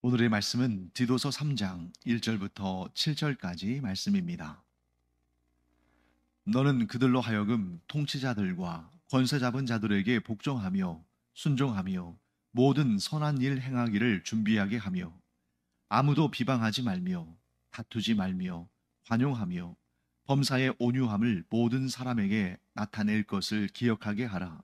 오늘의 말씀은 디도서 3장 1절부터 7절까지 말씀입니다. 너는 그들로 하여금 통치자들과 권세 잡은 자들에게 복종하며 순종하며 모든 선한 일 행하기를 준비하게 하며 아무도 비방하지 말며 다투지 말며 관용하며 범사의 온유함을 모든 사람에게 나타낼 것을 기억하게 하라.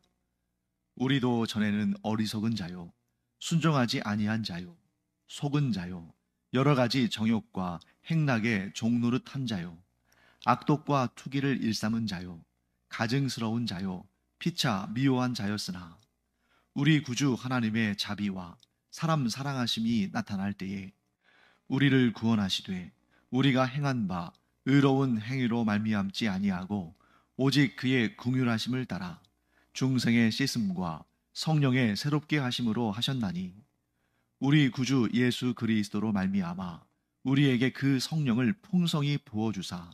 우리도 전에는 어리석은 자요 순종하지 아니한 자요 속은 자요 여러 가지 정욕과 행락에 종노릇한 자요 악독과 투기를 일삼은 자요 가증스러운 자요 피차 미워한 자였으나 우리 구주 하나님의 자비와 사람 사랑하심이 나타날 때에 우리를 구원하시되 우리가 행한 바 의로운 행위로 말미암지 아니하고 오직 그의 긍휼하심을 따라 중생의 씻음과 성령의 새롭게 하심으로 하셨나니 우리 구주 예수 그리스도로 말미암아 우리에게 그 성령을 풍성히 부어 주사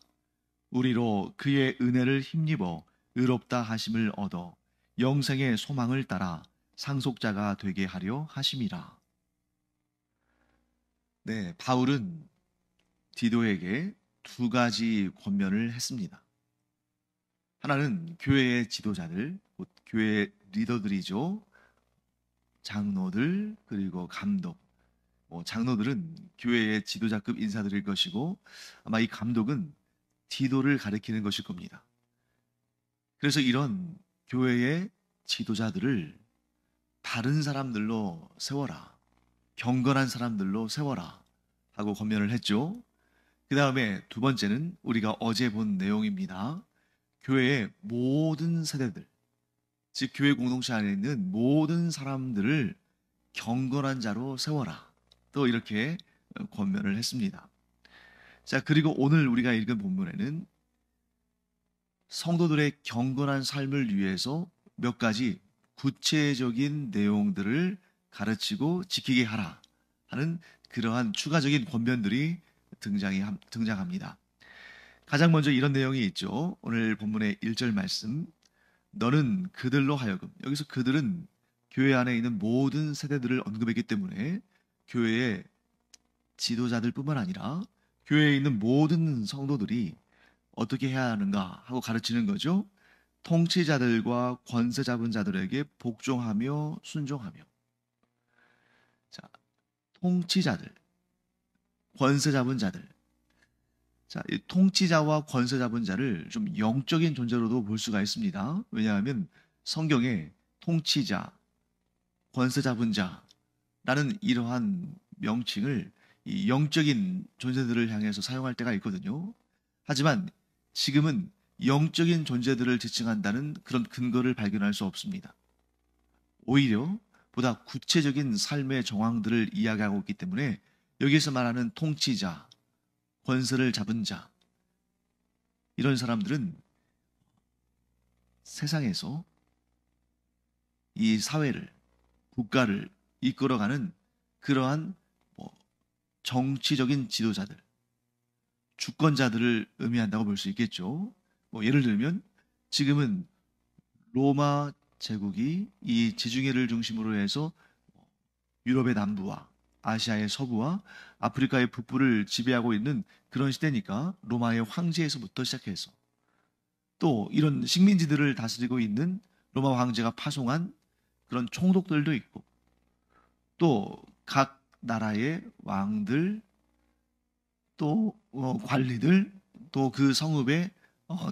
우리로 그의 은혜를 힘입어 의롭다 하심을 얻어 영생의 소망을 따라 상속자가 되게 하려 하심이라. 네, 바울은 디도에게 두 가지 권면을 했습니다. 하나는 교회의 지도자들, 곧 교회의 리더들이죠. 장로들 그리고 감독. 장로들은 교회의 지도자급 인사들일 것이고 아마 이 감독은 디도를 가리키는 것일 겁니다. 그래서 이런 교회의 지도자들을 바른 사람들로 세워라. 경건한 사람들로 세워라. 하고 권면을 했죠. 그 다음에 두 번째는 우리가 어제 본 내용입니다. 교회의 모든 세대들, 즉 교회 공동체 안에 있는 모든 사람들을 경건한 자로 세워라. 또 이렇게 권면을 했습니다. 자, 그리고 오늘 우리가 읽은 본문에는 성도들의 경건한 삶을 위해서 몇 가지 구체적인 내용들을 가르치고 지키게 하라 하는 그러한 추가적인 권면들이 등장합니다. 가장 먼저 이런 내용이 있죠. 오늘 본문의 1절 말씀. 너는 그들로 하여금, 여기서 그들은 교회 안에 있는 모든 세대들을 언급했기 때문에 교회의 지도자들 뿐만 아니라 교회에 있는 모든 성도들이 어떻게 해야 하는가 하고 가르치는 거죠. 통치자들과 권세 잡은 자들에게 복종하며 순종하며. 자, 통치자들, 권세 잡은 자들. 자, 이 통치자와 권세 잡은 자를 좀 영적인 존재로도 볼 수가 있습니다. 왜냐하면 성경에 통치자, 권세 잡은 자라는 이러한 명칭을 이 영적인 존재들을 향해서 사용할 때가 있거든요. 하지만 지금은 영적인 존재들을 지칭한다는 그런 근거를 발견할 수 없습니다. 오히려 보다 구체적인 삶의 정황들을 이야기하고 있기 때문에 여기서 말하는 통치자, 권세를 잡은 자, 이런 사람들은 세상에서 이 사회를, 국가를 이끌어가는 그러한 정치적인 지도자들, 주권자들을 의미한다고 볼 수 있겠죠. 예를 들면 지금은 로마 제국이 이 지중해를 중심으로 해서 유럽의 남부와 아시아의 서부와 아프리카의 북부를 지배하고 있는 그런 시대니까 로마의 황제에서부터 시작해서 또 이런 식민지들을 다스리고 있는 로마 황제가 파송한 그런 총독들도 있고 또 각 나라의 왕들 또 관리들 또 그 성읍의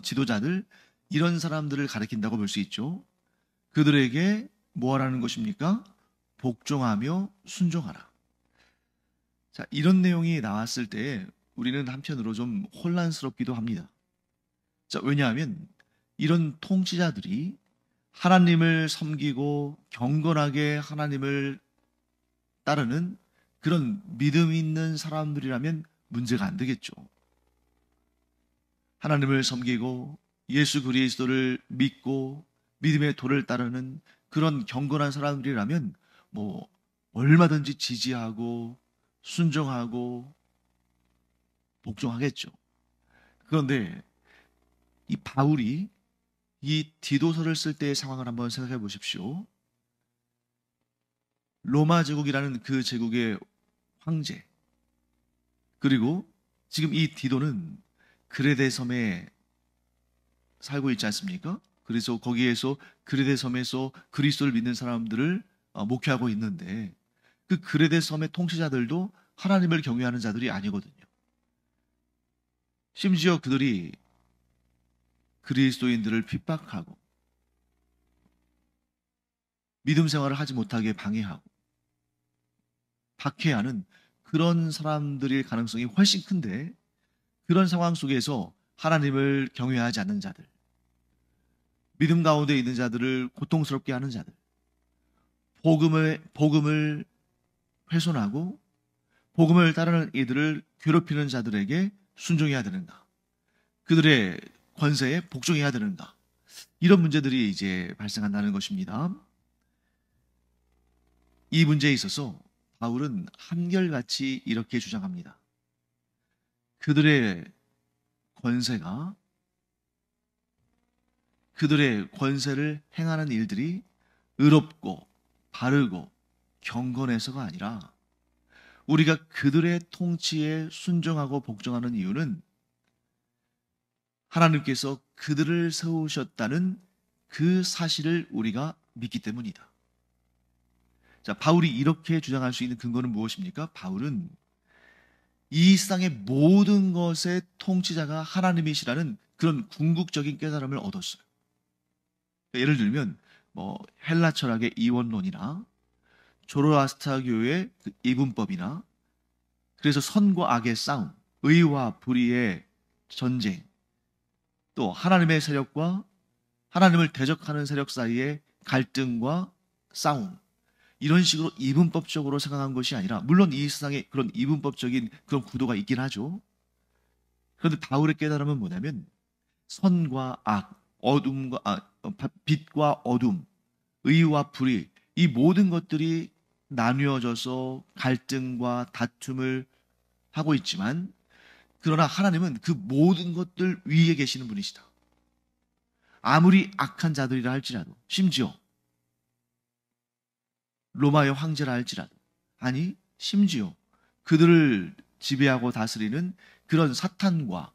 지도자들 이런 사람들을 가리킨다고 볼 수 있죠. 그들에게 뭐 하라는 것입니까? 복종하며 순종하라. 자, 이런 내용이 나왔을 때 우리는 한편으로 좀 혼란스럽기도 합니다. 자, 왜냐하면 이런 통치자들이 하나님을 섬기고 경건하게 하나님을 따르는 그런 믿음 있는 사람들이라면 문제가 안 되겠죠. 하나님을 섬기고 예수 그리스도를 믿고 믿음의 도를 따르는 그런 경건한 사람들이라면 얼마든지 지지하고 순종하고 복종하겠죠. 그런데 이 바울이 이 디도서를 쓸 때의 상황을 한번 생각해 보십시오. 로마 제국이라는 그 제국의 황제. 그리고 지금 이 디도는 그레데 섬에 살고 있지 않습니까? 그래서 거기에서 그레데 섬에서 그리스도를 믿는 사람들을 목회하고 있는데 그 그레데 섬의 통치자들도 하나님을 경외하는 자들이 아니거든요. 심지어 그들이 그리스도인들을 핍박하고 믿음 생활을 하지 못하게 방해하고 박해하는 그런 사람들일 가능성이 훨씬 큰데 그런 상황 속에서 하나님을 경외하지 않는 자들, 믿음 가운데 있는 자들을 고통스럽게 하는 자들, 복음을 훼손하고 복음을 따르는 이들을 괴롭히는 자들에게 순종해야 되는가? 그들의 권세에 복종해야 되는가? 이런 문제들이 이제 발생한다는 것입니다. 이 문제에 있어서 바울은 한결같이 이렇게 주장합니다. 그들의 권세가 그들의 권세를 행하는 일들이 의롭고 바르고 경건해서가 아니라 우리가 그들의 통치에 순종하고 복종하는 이유는 하나님께서 그들을 세우셨다는 그 사실을 우리가 믿기 때문이다. 자, 바울이 이렇게 주장할 수 있는 근거는 무엇입니까? 바울은 이 세상의 모든 것의 통치자가 하나님이시라는 그런 궁극적인 깨달음을 얻었어요. 예를 들면 헬라 철학의 이원론이나 조로아스타교의 그 이분법이나 그래서 선과 악의 싸움, 의와 불의의 전쟁, 또 하나님의 세력과 하나님을 대적하는 세력 사이의 갈등과 싸움, 이런 식으로 이분법적으로 생각한 것이 아니라 물론 이 세상에 그런 이분법적인 그런 구도가 있긴 하죠. 그런데 바울의 깨달음은 뭐냐면 선과 악, 빛과 어둠, 의와 불의, 이 모든 것들이 나뉘어져서 갈등과 다툼을 하고 있지만 그러나 하나님은 그 모든 것들 위에 계시는 분이시다. 아무리 악한 자들이라 할지라도, 심지어 로마의 황제라 할지라도, 아니 심지어 그들을 지배하고 다스리는 그런 사탄과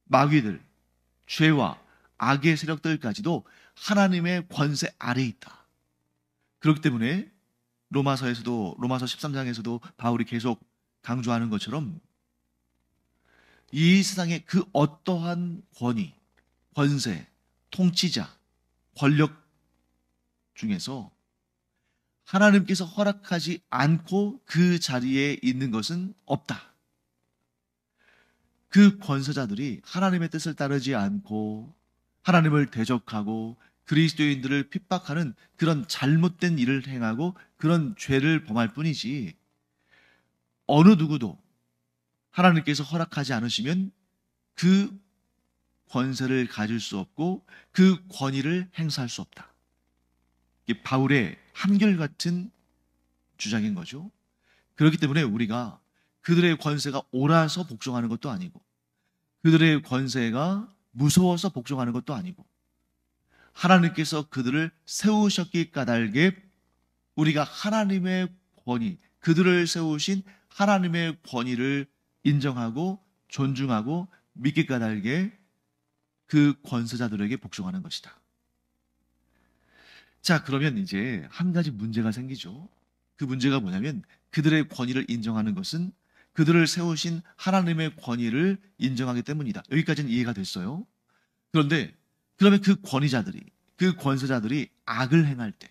마귀들, 죄와 악의 세력들까지도 하나님의 권세 아래에 있다. 그렇기 때문에 로마서 13장에서도 바울이 계속 강조하는 것처럼 이 세상의 그 어떠한 권위, 권세, 통치자, 권력 중에서 하나님께서 허락하지 않고 그 자리에 있는 것은 없다. 그 권세자들이 하나님의 뜻을 따르지 않고 하나님을 대적하고 그리스도인들을 핍박하는 그런 잘못된 일을 행하고 그런 죄를 범할 뿐이지 어느 누구도 하나님께서 허락하지 않으시면 그 권세를 가질 수 없고 그 권위를 행사할 수 없다. 이게 바울의 한결같은 주장인 거죠. 그렇기 때문에 우리가 그들의 권세가 옳아서 복종하는 것도 아니고 그들의 권세가 무서워서 복종하는 것도 아니고 하나님께서 그들을 세우셨기 까닭에 우리가 하나님의 권위, 그들을 세우신 하나님의 권위를 인정하고 존중하고 믿기 까닭에 그 권세자들에게 복종하는 것이다. 자, 그러면 이제 한 가지 문제가 생기죠. 그 문제가 뭐냐면 그들의 권위를 인정하는 것은 그들을 세우신 하나님의 권위를 인정하기 때문이다. 여기까지는 이해가 됐어요. 그런데 그러면 그 권위자들이, 그 권세자들이 악을 행할 때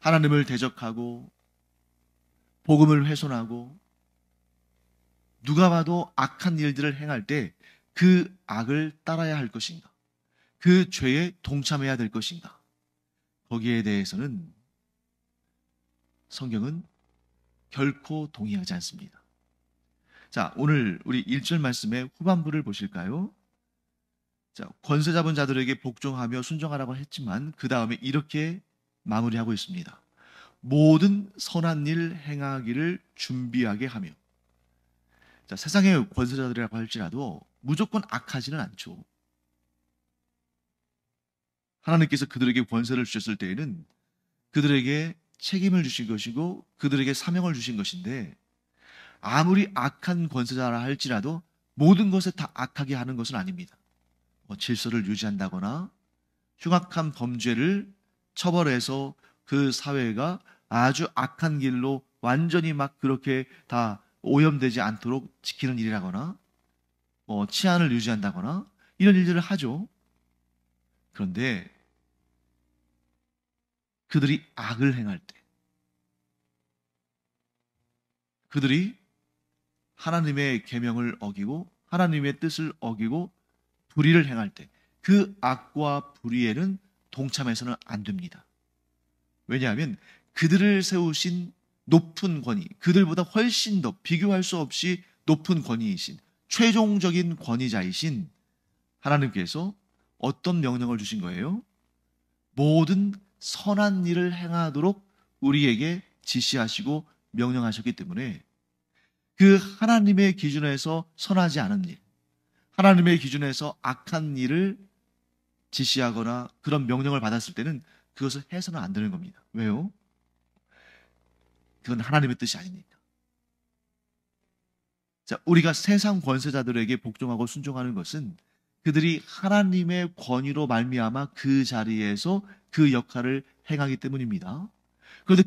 하나님을 대적하고 복음을 훼손하고 누가 봐도 악한 일들을 행할 때 그 악을 따라야 할 것인가? 그 죄에 동참해야 될 것인가? 거기에 대해서는 성경은 결코 동의하지 않습니다. 자, 오늘 우리 1절 말씀의 후반부를 보실까요? 자, 권세 잡은 자들에게 복종하며 순종하라고 했지만 그 다음에 이렇게 마무리하고 있습니다. 모든 선한 일 행하기를 준비하게 하며. 자, 세상의 권세자들이라고 할지라도 무조건 악하지는 않죠. 하나님께서 그들에게 권세를 주셨을 때에는 그들에게 책임을 주신 것이고 그들에게 사명을 주신 것인데 아무리 악한 권세자라 할지라도 모든 것에 다 악하게 하는 것은 아닙니다. 질서를 유지한다거나 흉악한 범죄를 처벌해서 그 사회가 아주 악한 길로 완전히 막 그렇게 다 오염되지 않도록 지키는 일이라거나 치안을 유지한다거나 이런 일들을 하죠. 그런데 그들이 악을 행할 때, 그들이 하나님의 계명을 어기고 하나님의 뜻을 어기고 불의를 행할 때, 그 악과 불의에는 동참해서는 안 됩니다. 왜냐하면 그들을 세우신 높은 권위, 그들보다 훨씬 더 비교할 수 없이 높은 권위이신, 최종적인 권위자이신 하나님께서 어떤 명령을 주신 거예요? 모든 선한 일을 행하도록 우리에게 지시하시고 명령하셨기 때문에 그 하나님의 기준에서 선하지 않은 일, 하나님의 기준에서 악한 일을 지시하거나 그런 명령을 받았을 때는 그것을 해서는 안 되는 겁니다. 왜요? 그건 하나님의 뜻이 아니니까. 자, 우리가 세상 권세자들에게 복종하고 순종하는 것은 그들이 하나님의 권위로 말미암아 그 자리에서 그 역할을 행하기 때문입니다. 그런데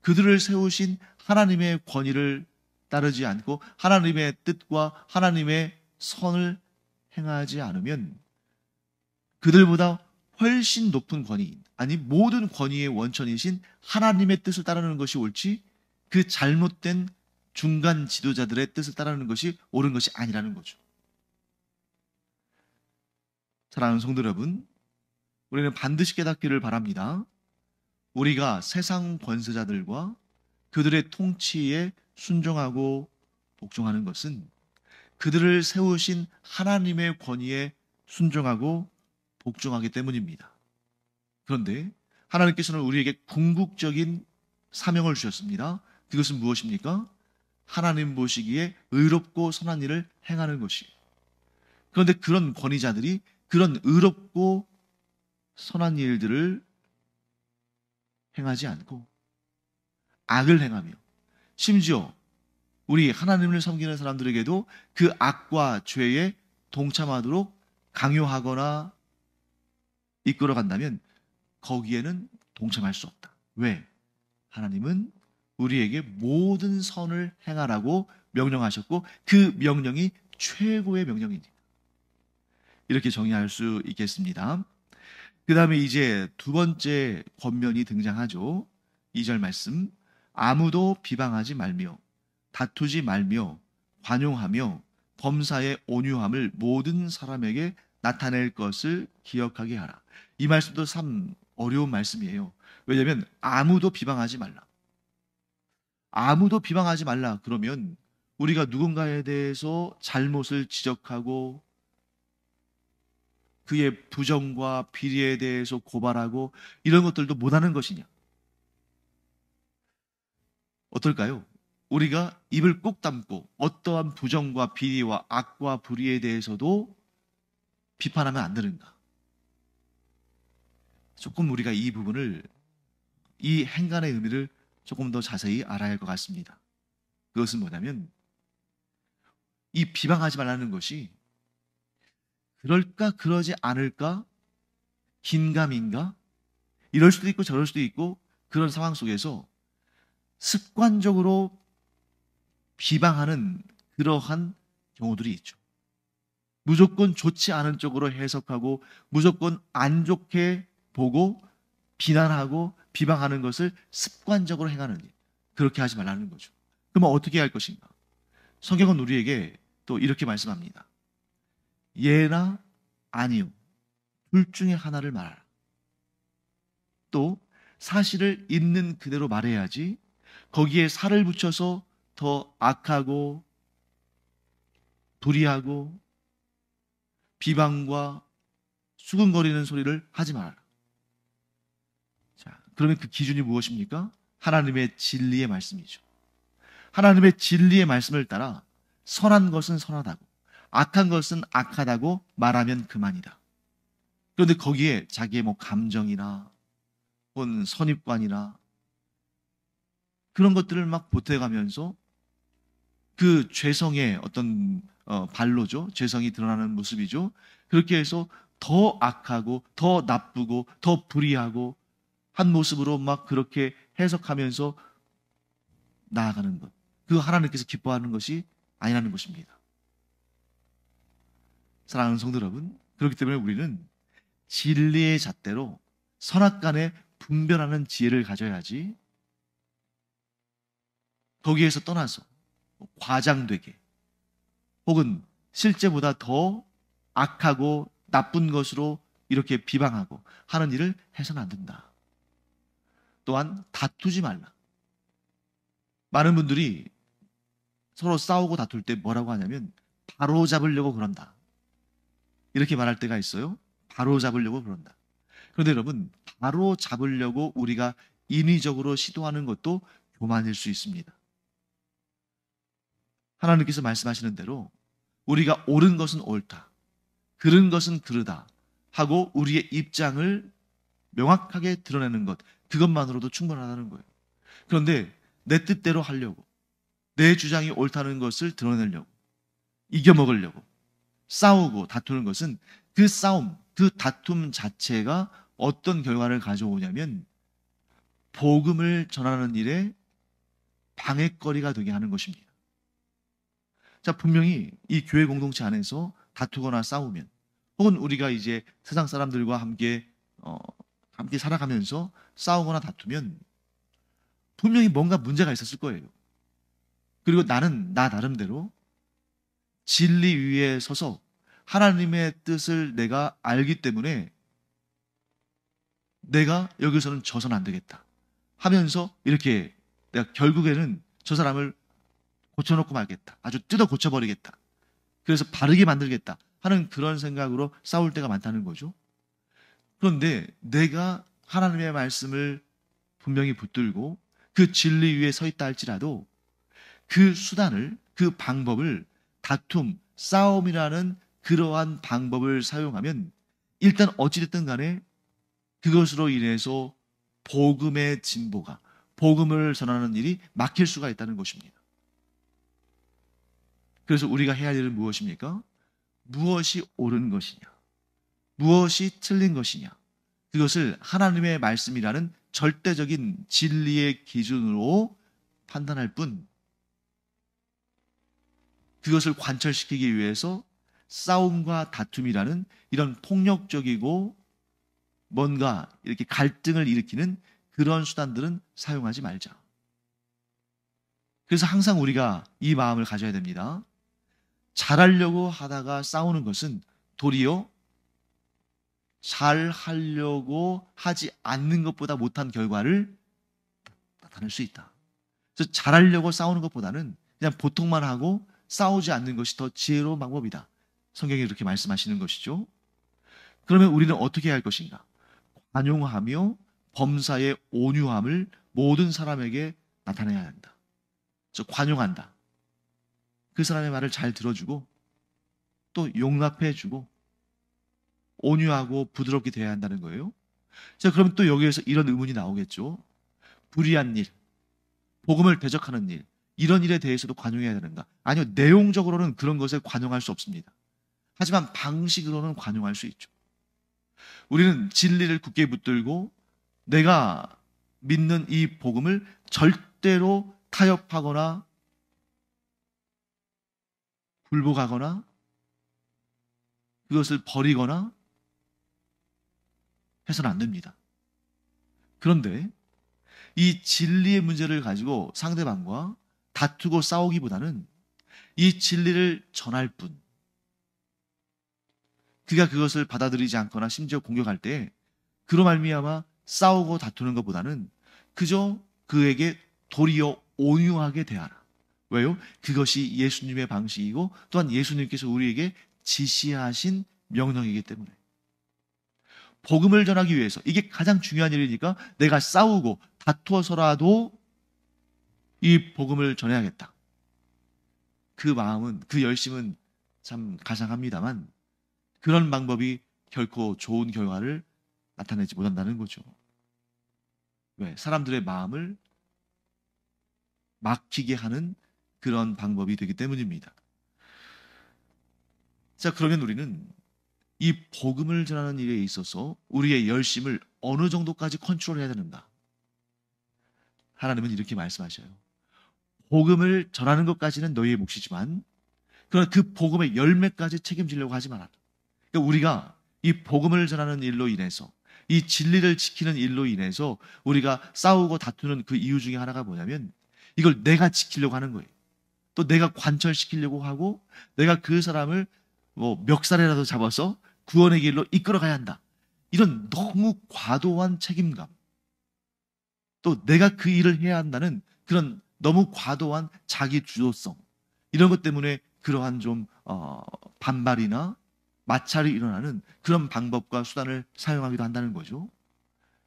그들을 세우신 하나님의 권위를 따르지 않고 하나님의 뜻과 하나님의 선을 행하지 않으면 그들보다 훨씬 높은 권위, 아니 모든 권위의 원천이신 하나님의 뜻을 따르는 것이 옳지 그 잘못된 중간 지도자들의 뜻을 따르는 것이 옳은 것이 아니라는 거죠. 사랑하는 성도 여러분, 우리는 반드시 깨닫기를 바랍니다. 우리가 세상 권세자들과 그들의 통치에 순종하고 복종하는 것은 그들을 세우신 하나님의 권위에 순종하고 복종하기 때문입니다. 그런데 하나님께서는 우리에게 궁극적인 사명을 주셨습니다. 그것은 무엇입니까? 하나님 보시기에 의롭고 선한 일을 행하는 것이에요. 그런데 그런 권위자들이 그런 의롭고 선한 일들을 행하지 않고 악을 행하며 심지어 우리 하나님을 섬기는 사람들에게도 그 악과 죄에 동참하도록 강요하거나 이끌어간다면 거기에는 동참할 수 없다. 왜? 하나님은 우리에게 모든 선을 행하라고 명령하셨고 그 명령이 최고의 명령입니다. 이렇게 정의할 수 있겠습니다. 그 다음에 이제 두 번째 권면이 등장하죠. 2절 말씀. 아무도 비방하지 말며 다투지 말며 관용하며 범사의 온유함을 모든 사람에게 나타낼 것을 기억하게 하라. 이 말씀도 참 어려운 말씀이에요. 왜냐하면 아무도 비방하지 말라. 아무도 비방하지 말라. 그러면 우리가 누군가에 대해서 잘못을 지적하고 그의 부정과 비리에 대해서 고발하고 이런 것들도 못하는 것이냐? 어떨까요? 우리가 입을 꼭 담고 어떠한 부정과 비리와 악과 불의에 대해서도 비판하면 안 되는가? 조금 우리가 이 부분을, 이 행간의 의미를 조금 더 자세히 알아야 할 것 같습니다. 그것은 뭐냐면 이 비방하지 말라는 것이 그럴까 그러지 않을까 긴가민가 이럴 수도 있고 저럴 수도 있고 그런 상황 속에서 습관적으로 비방하는 그러한 경우들이 있죠. 무조건 좋지 않은 쪽으로 해석하고 무조건 안 좋게 보고 비난하고 비방하는 것을 습관적으로 행하는 일. 그렇게 하지 말라는 거죠. 그러면 어떻게 할 것인가? 성경은 우리에게 또 이렇게 말씀합니다. 예나 아니요. 둘 중에 하나를 말하라. 또 사실을 있는 그대로 말해야지 거기에 살을 붙여서 더 악하고 불의하고 비방과 수근거리는 소리를 하지 말아라. 자, 그러면 그 기준이 무엇입니까? 하나님의 진리의 말씀이죠. 하나님의 진리의 말씀을 따라 선한 것은 선하다고 악한 것은 악하다고 말하면 그만이다. 그런데 거기에 자기의 감정이나 혹은 선입관이나 그런 것들을 막 보태가면서 그 죄성의 어떤 발로죠. 죄성이 드러나는 모습이죠. 그렇게 해서 더 악하고 더 나쁘고 더 불의하고 한 모습으로 막 그렇게 해석하면서 나아가는 것. 그 하나님께서 기뻐하는 것이 아니라는 것입니다. 사랑하는 성도 여러분, 그렇기 때문에 우리는 진리의 잣대로 선악간에 분별하는 지혜를 가져야지 거기에서 떠나서 과장되게 혹은 실제보다 더 악하고 나쁜 것으로 이렇게 비방하고 하는 일을 해서는 안 된다. 또한 다투지 말라. 많은 분들이 서로 싸우고 다툴 때 뭐라고 하냐면 바로 잡으려고 그런다. 이렇게 말할 때가 있어요. 바로 잡으려고 그런다. 그런데 여러분, 바로 잡으려고 우리가 인위적으로 시도하는 것도 교만일 수 있습니다. 하나님께서 말씀하시는 대로 우리가 옳은 것은 옳다, 그른 것은 그르다 하고 우리의 입장을 명확하게 드러내는 것, 그것만으로도 충분하다는 거예요. 그런데 내 뜻대로 하려고, 내 주장이 옳다는 것을 드러내려고, 이겨먹으려고 싸우고 다투는 것은 그 싸움, 그 다툼 자체가 어떤 결과를 가져오냐면 복음을 전하는 일에 방해거리가 되게 하는 것입니다. 자, 분명히 이 교회 공동체 안에서 다투거나 싸우면 혹은 우리가 이제 세상 사람들과 함께 살아가면서 싸우거나 다투면 분명히 뭔가 문제가 있었을 거예요. 그리고 나는 나 나름대로 진리 위에 서서 하나님의 뜻을 내가 알기 때문에 내가 여기서는 져서는 안 되겠다 하면서 이렇게 내가 결국에는 저 사람을 고쳐놓고 말겠다. 아주 뜯어 고쳐버리겠다. 그래서 바르게 만들겠다 하는 그런 생각으로 싸울 때가 많다는 거죠. 그런데 내가 하나님의 말씀을 분명히 붙들고 그 진리 위에 서 있다 할지라도 그 수단을, 그 방법을 다툼, 싸움이라는 그러한 방법을 사용하면 일단 어찌됐든 간에 그것으로 인해서 복음의 진보가, 복음을 전하는 일이 막힐 수가 있다는 것입니다. 그래서 우리가 해야 할 일은 무엇입니까? 무엇이 옳은 것이냐? 무엇이 틀린 것이냐? 그것을 하나님의 말씀이라는 절대적인 진리의 기준으로 판단할 뿐, 그것을 관철시키기 위해서 싸움과 다툼이라는 이런 폭력적이고 뭔가 이렇게 갈등을 일으키는 그런 수단들은 사용하지 말자. 그래서 항상 우리가 이 마음을 가져야 됩니다. 잘하려고 하다가 싸우는 것은 도리어 잘하려고 하지 않는 것보다 못한 결과를 나타낼 수 있다. 그래서 잘하려고 싸우는 것보다는 그냥 보통만 하고 싸우지 않는 것이 더 지혜로운 방법이다. 성경이 이렇게 말씀하시는 것이죠. 그러면 우리는 어떻게 해야 할 것인가? 관용하며 범사의 온유함을 모든 사람에게 나타내야 한다. 그래서 관용한다. 그 사람의 말을 잘 들어주고 또 용납해주고 온유하고 부드럽게 대해야 한다는 거예요. 자, 그러면 또 여기에서 이런 의문이 나오겠죠. 불의한 일, 복음을 대적하는 일, 이런 일에 대해서도 관용해야 되는가? 아니요, 내용적으로는 그런 것에 관용할 수 없습니다. 하지만 방식으로는 관용할 수 있죠. 우리는 진리를 굳게 붙들고 내가 믿는 이 복음을 절대로 타협하거나 굴복하거나 그것을 버리거나 해서는 안 됩니다. 그런데 이 진리의 문제를 가지고 상대방과 다투고 싸우기보다는 이 진리를 전할 뿐, 그가 그것을 받아들이지 않거나 심지어 공격할 때 그로 말미암아 싸우고 다투는 것보다는 그저 그에게 도리어 온유하게 대하라. 왜요? 그것이 예수님의 방식이고 또한 예수님께서 우리에게 지시하신 명령이기 때문에. 복음을 전하기 위해서 이게 가장 중요한 일이니까 내가 싸우고 다투어서라도 이 복음을 전해야겠다. 그 마음은, 그 열심은 참 가상합니다만 그런 방법이 결코 좋은 결과를 나타내지 못한다는 거죠. 왜? 사람들의 마음을 막히게 하는 그런 방법이 되기 때문입니다. 자, 그러면 우리는 이 복음을 전하는 일에 있어서 우리의 열심을 어느 정도까지 컨트롤해야 되는가? 하나님은 이렇게 말씀하셔요. 복음을 전하는 것까지는 너희의 몫이지만 그러나 그 복음의 열매까지 책임지려고 하지 마라. 그러니까 우리가 이 복음을 전하는 일로 인해서 이 진리를 지키는 일로 인해서 우리가 싸우고 다투는 그 이유 중에 하나가 뭐냐면 이걸 내가 지키려고 하는 거예요. 또 내가 관철시키려고 하고 내가 그 사람을 뭐 멱살이라도 잡아서 구원의 길로 이끌어가야 한다. 이런 너무 과도한 책임감. 또 내가 그 일을 해야 한다는 그런 너무 과도한 자기 주도성. 이런 것 때문에 그러한 좀 반발이나 마찰이 일어나는 그런 방법과 수단을 사용하기도 한다는 거죠.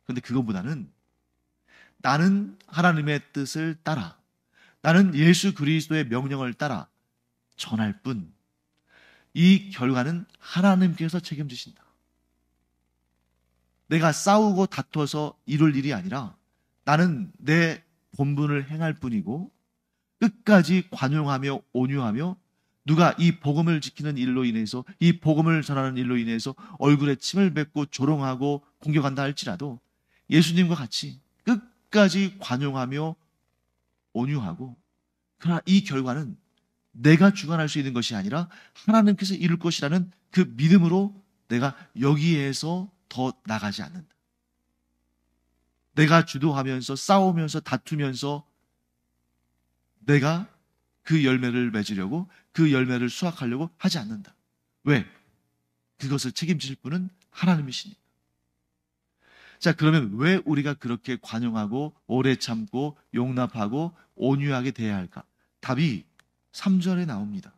그런데 그것보다는 나는 하나님의 뜻을 따라 나는 예수 그리스도의 명령을 따라 전할 뿐 이 결과는 하나님께서 책임지신다. 내가 싸우고 다퉈서 이룰 일이 아니라 나는 내 본분을 행할 뿐이고 끝까지 관용하며 온유하며 누가 이 복음을 지키는 일로 인해서 이 복음을 전하는 일로 인해서 얼굴에 침을 뱉고 조롱하고 공격한다 할지라도 예수님과 같이 끝까지 관용하며 온유하고 그러나 이 결과는 내가 주관할 수 있는 것이 아니라 하나님께서 이룰 것이라는 그 믿음으로 내가 여기에서 더 나가지 않는다. 내가 주도하면서 싸우면서 다투면서 내가 그 열매를 맺으려고 그 열매를 수확하려고 하지 않는다. 왜? 그것을 책임지실 분은 하나님이시니까. 자, 그러면 왜 우리가 그렇게 관용하고 오래 참고 용납하고 온유하게 대해야 할까? 답이 3절에 나옵니다.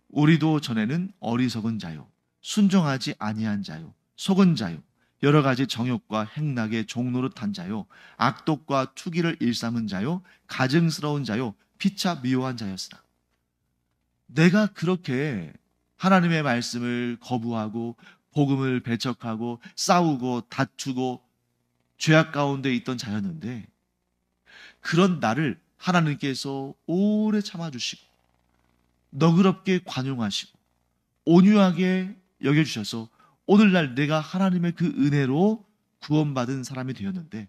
우리도 전에는 어리석은 자요, 순종하지 아니한 자요, 속은 자요, 여러 가지 정욕과 행락의 종노릇한 자요, 악독과 투기를 일삼은 자요, 가증스러운 자요, 피차 미워한 자였으나 내가 그렇게 하나님의 말씀을 거부하고 복음을 배척하고 싸우고 다투고 죄악 가운데 있던 자였는데 그런 나를 하나님께서 오래 참아주시고 너그럽게 관용하시고 온유하게 여겨주셔서 오늘날 내가 하나님의 그 은혜로 구원받은 사람이 되었는데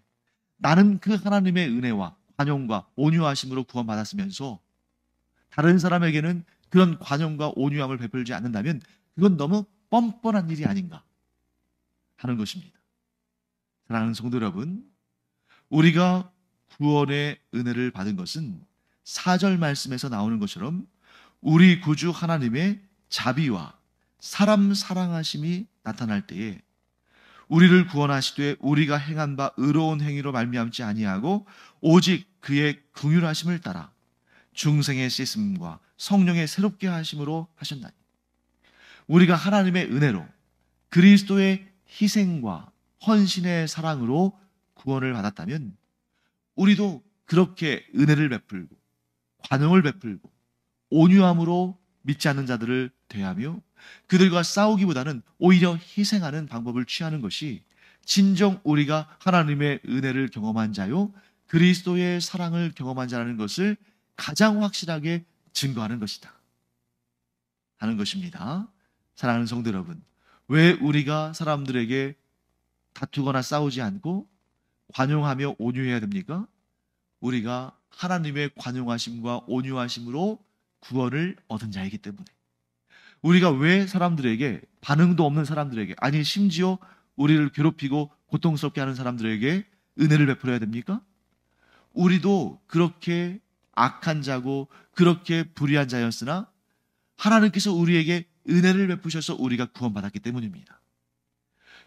나는 그 하나님의 은혜와 관용과 온유하심으로 구원받았으면서 다른 사람에게는 그런 관용과 온유함을 베풀지 않는다면 그건 너무 뻔뻔한 일이 아닌가 하는 것입니다. 사랑하는 성도 여러분, 우리가 구원의 은혜를 받은 것은 4절 말씀에서 나오는 것처럼 우리 구주 하나님의 자비와 사람 사랑하심이 나타날 때에 우리를 구원하시되 우리가 행한 바 의로운 행위로 말미암지 아니하고 오직 그의 긍휼하심을 따라 중생의 씻음과 성령의 새롭게 하심으로 하셨나니 우리가 하나님의 은혜로 그리스도의 희생과 헌신의 사랑으로 구원을 받았다면 우리도 그렇게 은혜를 베풀고 관용을 베풀고 온유함으로 믿지 않는 자들을 대하며 그들과 싸우기보다는 오히려 희생하는 방법을 취하는 것이 진정 우리가 하나님의 은혜를 경험한 자요 그리스도의 사랑을 경험한 자라는 것을 가장 확실하게 증거하는 것이다 하는 것입니다. 사랑하는 성도 여러분, 왜 우리가 사람들에게 다투거나 싸우지 않고 관용하며 온유해야 됩니까? 우리가 하나님의 관용하심과 온유하심으로 구원을 얻은 자이기 때문에. 우리가 왜 사람들에게, 반응도 없는 사람들에게, 아니 심지어 우리를 괴롭히고 고통스럽게 하는 사람들에게 은혜를 베풀어야 됩니까? 우리도 그렇게 악한 자고 그렇게 불의한 자였으나 하나님께서 우리에게 은혜를 베푸셔서 우리가 구원받았기 때문입니다.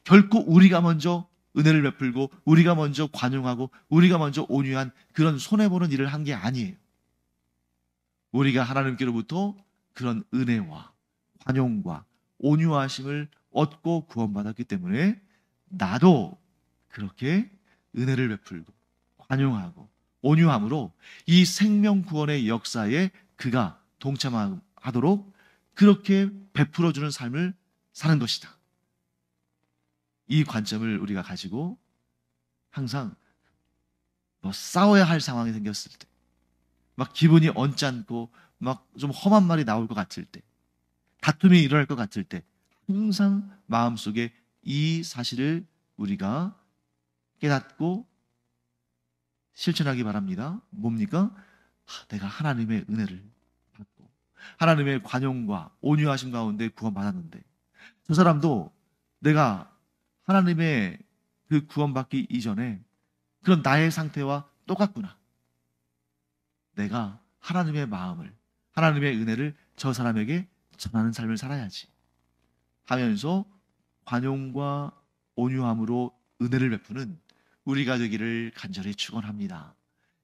결코 우리가 먼저 은혜를 베풀고 우리가 먼저 관용하고 우리가 먼저 온유한 그런 손해보는 일을 한 게 아니에요. 우리가 하나님께로부터 그런 은혜와 관용과 온유하심을 얻고 구원받았기 때문에 나도 그렇게 은혜를 베풀고 관용하고 온유함으로 이 생명 구원의 역사에 그가 동참하도록 그렇게 베풀어주는 삶을 사는 것이다. 이 관점을 우리가 가지고 항상 싸워야 할 상황이 생겼을 때, 막 기분이 언짢고 막 좀 험한 말이 나올 것 같을 때, 다툼이 일어날 것 같을 때 항상 마음속에 이 사실을 우리가 깨닫고 실천하기 바랍니다. 뭡니까? 내가 하나님의 은혜를 받고 하나님의 관용과 온유하심 가운데 구원받았는데 저 사람도 내가 하나님의 그 구원받기 이전에 그런 나의 상태와 똑같구나. 내가 하나님의 마음을, 하나님의 은혜를 저 사람에게 전하는 삶을 살아야지 하면서 관용과 온유함으로 은혜를 베푸는 우리가 되기를 간절히 축원합니다.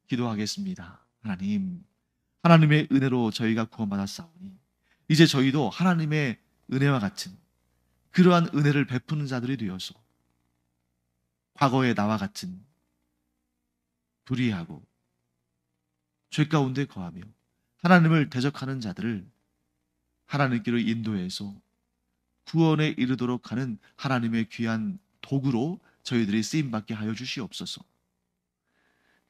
기도하겠습니다. 하나님, 하나님의 은혜로 저희가 구원받았사오니 이제 저희도 하나님의 은혜와 같은 그러한 은혜를 베푸는 자들이 되어서 과거의 나와 같은 불의하고 죄 가운데 거하며 하나님을 대적하는 자들을 하나님께로 인도해서 구원에 이르도록 하는 하나님의 귀한 도구로 저희들이 쓰임받게 하여 주시옵소서.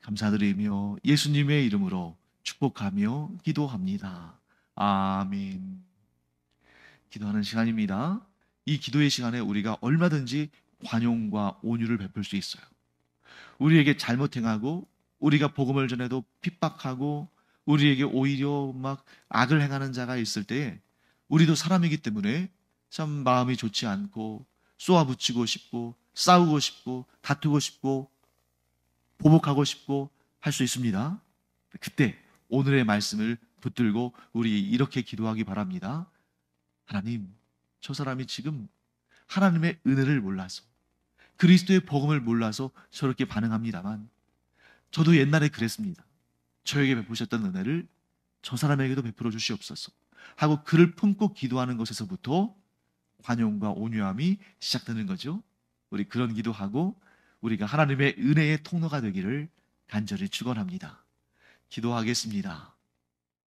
감사드리며 예수님의 이름으로 축복하며 기도합니다. 아멘. 기도하는 시간입니다. 이 기도의 시간에 우리가 얼마든지 관용과 온유를 베풀 수 있어요. 우리에게 잘못 행하고 우리가 복음을 전해도 핍박하고 우리에게 오히려 막 악을 행하는 자가 있을 때에 우리도 사람이기 때문에 참 마음이 좋지 않고 쏘아붙이고 싶고 싸우고 싶고 다투고 싶고 보복하고 싶고 할 수 있습니다. 그때 오늘의 말씀을 붙들고 우리 이렇게 기도하기 바랍니다. 하나님, 저 사람이 지금 하나님의 은혜를 몰라서 그리스도의 복음을 몰라서 저렇게 반응합니다만 저도 옛날에 그랬습니다. 저에게 베푸셨던 은혜를 저 사람에게도 베풀어 주시옵소서 하고 그를 품고 기도하는 것에서부터 관용과 온유함이 시작되는 거죠. 우리 그런 기도하고 우리가 하나님의 은혜의 통로가 되기를 간절히 축원합니다. 기도하겠습니다.